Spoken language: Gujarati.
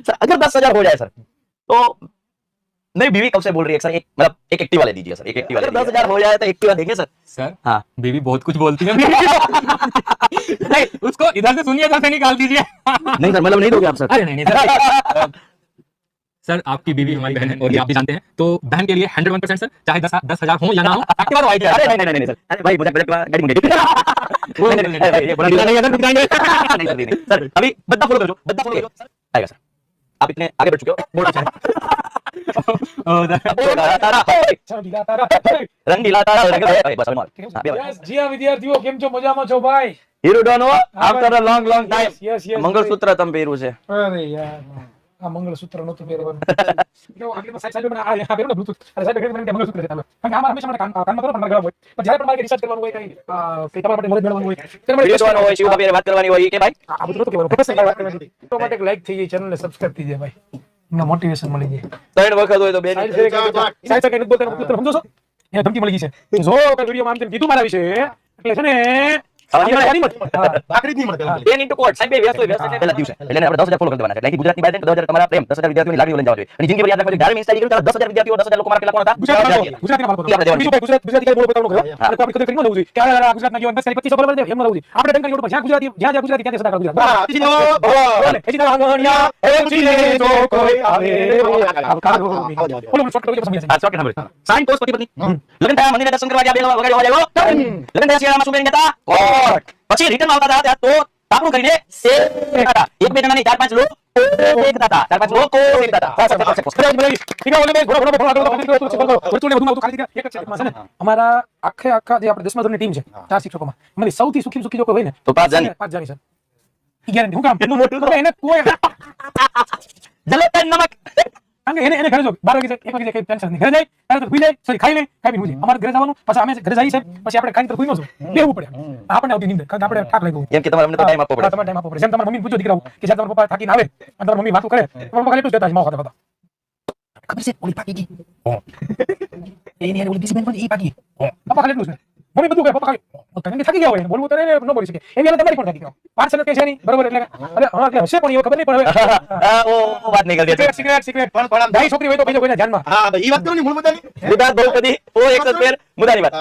सर अगर 10,000 हो जाए सर तो नहीं, बीवी कब से बोल रही है सर, एक मतलब एक एक्टिवा ले दीजिए सर, एक एक्टिवा। अगर 10,000 हो जाए तो एक्टिवा देंगे सर। सर हाँ बीवी बहुत कुछ बोलती है नहीं, उसको इधर से सुनिए, इधर से निकाल दीजिए नहीं सर, मतलब नहीं दोगे आप सर? अरे नहीं सर सर आपकी बीवी हमारी बहन है और ये आप भी जानते हैं, तो बहन के लिए 101% सर, चाहे 10,000 हो या ना हो, एक्टिवा तो आएगी। अरे नहीं नहीं नहीं सर, अरे भाई मुझे गाड़ी मंगाई नहीं नहीं नहीं, ये बोला नहीं है नहीं सर, नहीं सर, अभी बद्दा फॉलो करो, बद्दा फॉलो करो सर, आएगा सर। आप इतने आगे बढ़ चुके हो, बहुत अच्छा है। रंगीला तारा बस Yes, જી આ વિદ્યાર્થીઓ કેમ છો? મજામાં છો ભાઈ? હીરો ડોનો after a long time Yes, yes, mangalsutra તમે પહેર્યું છે। અરે યાર આ મંગળસૂત્ર નહોતું પહેરવાનું. જો આગળ સાઈડ માં આ પહેરો ને બ્લૂટૂથ અરે સાઈડ પહેરીને મને મંગળસૂત્ર છે. કારણ કે આમાં હંમેશા મને કાનમાં કરો પણ મારે ગરમ હોય. પણ જ્યારે પણ મારે રિસર્ચ કરવાનું હોય કઈ તમારા માટે મદદ મેળવવાનું હોય ત્યારે મને વિડીયો હોય, શિવ ભાભી વાત કરવાની હોય કે ભાઈ આ બધું નહોતું કહેવાનું. પ્રોફેસર વાત કરવાની હતી. તો માટે એક લાઈક થઈ જાય, ચેનલ ને સબસ્ક્રાઇબ થઈ જાય ભાઈ. એમને મોટિવેશન મળી જાય. 3 વખત હોય તો બે સાઈડ કઈ નથી બોલતા, પુત્ર સમજો છો? એને ધમકી મળી ગઈ છે. જો કઈ વિડીયોમાં આમ તેમ કીધું મારા વિશે એટલે છે ને આખરી નહીં મળે બેન ઇન્ટુ કોર્ટ સાહેબ બે વ્યસ્ત હોય, વ્યસ્ત પહેલા દિવસે એટલે આપણે 10,000 ફોલો કરી દેવાના છે। એટલે કે ગુજરાતની બહાર 10,000 તમારા પ્રેમ, 10,000 વિદ્યાર્થીઓની લાગણીઓ લઈને જવા જોઈએ। અને જિંદગી ભર યાદ રાખજો, 11મી ઇન્સ્ટા કર્યું ત્યારે 10,000 વિદ્યાર્થીઓ, 10,000 લોકો મારા કેટલા કોણ હતા? ગુજરાતના બાળકો. બીજું ભાઈ ગુજરાતી કઈ બોલો બતાવવાનું કહ્યું. આપણે કોઈ કદી ન હોવું જોઈએ કે આ ગુજરાતના જીવન 10 25 ફોલો કરી દે એમ ન હોવું જોઈએ. આપણે ડંકા યુટ્યુબ પર જ્યાં ગુજરાતી જ્યાં ગુજરાતી ત્યાં સદા ગુજરાત એજી ના આંગણિયા એ પૂછીને જો કોઈ આવે આવકારો બોલો મને શોર્ટ કરી સમજી આ શોર્ટ સાંભળો। સાઈન પોસ્ટ પતિ પત્ની લગ્ન થયા, મંદિરે દર્શન કરવા ગયા, બેનો વગાડ્યો વાજાયો લગ્ન થયા, શિયાળામાં શું પહેરીને ગયા? કોટ। પછી રિટર્ન આવતા હતા ત્યાં તો તાપણું કરીને શેકતા હતા। એક બે જણા નહીં, 4-5 લોકો શેકતા હતા, 4-5 લોકો શેકતા હતા। અમારા આખા જે આપણે 10મા ધોરણની ટીમ છે 4 શિક્ષકોમાં એમાંથી સૌથી સુખી જો કોઈ હોય ને તો 5 જાની 5 જાની સર ઈ ગેરંટી હું કામ એટલું મોટું એને કોઈ જલતન નમક કારણ કે એને ઘરે જો 12 વાગે 1 વાગે કઈ ટેન્શન નહીં, ઘરે જાય ત્યારે તો ભૂઈ જાય, સોરી ખાઈ લે, ખાઈ પીને અમારે ઘરે જવાનું, પછી અમે ઘરે જઈએ છે, પછી આપણે ખાઈને તો ભૂઈ ન જવું, લેવું પડે આપણને આવતી નીંદર, કારણ કે આપણે થાક લાગ્યો એમ કે તમારે અમને તો ટાઈમ આપવો પડે। તમારે ટાઈમ આપવો પડે। જેમ તમારા મમ્મી પૂછો દીકરાઓ કે જ્યારે તમારા પપ્પા થાકીને આવે અને તમારા મમ્મી વાતો કરે તમારા પપ્પા ખાલી એટલું જ કહેતા છે, માવો ખાતા ખબર છે ઓલી પાકી ગઈ એની ઓલી ડિસિપ્લિન પણ ઈ પાકી પપ્પા ખાલી એટલું છે, મમ્મી બધું કહે, પપ્પા ખાલી તમે થાકી ગયા હોય બોલવું તો ન બોલી શકે એવી હાલત તમારી પણ થાકી ગયો પાર્સલ કે છે નહીં બરોબર એટલે અરે હા કે હશે પણ એ ખબર નહીં પણ હવે ઓ વાત નીકળ દે સિક્રેટ પણ ભાઈ છોકરી હોય તો બીજો કોઈને ધ્યાનમાં હા ઈ વાત કરો ને મૂળ મુદ્દાની મુદ્દા બહુ કદી ઓ એક પેર મુદ્દાની વાત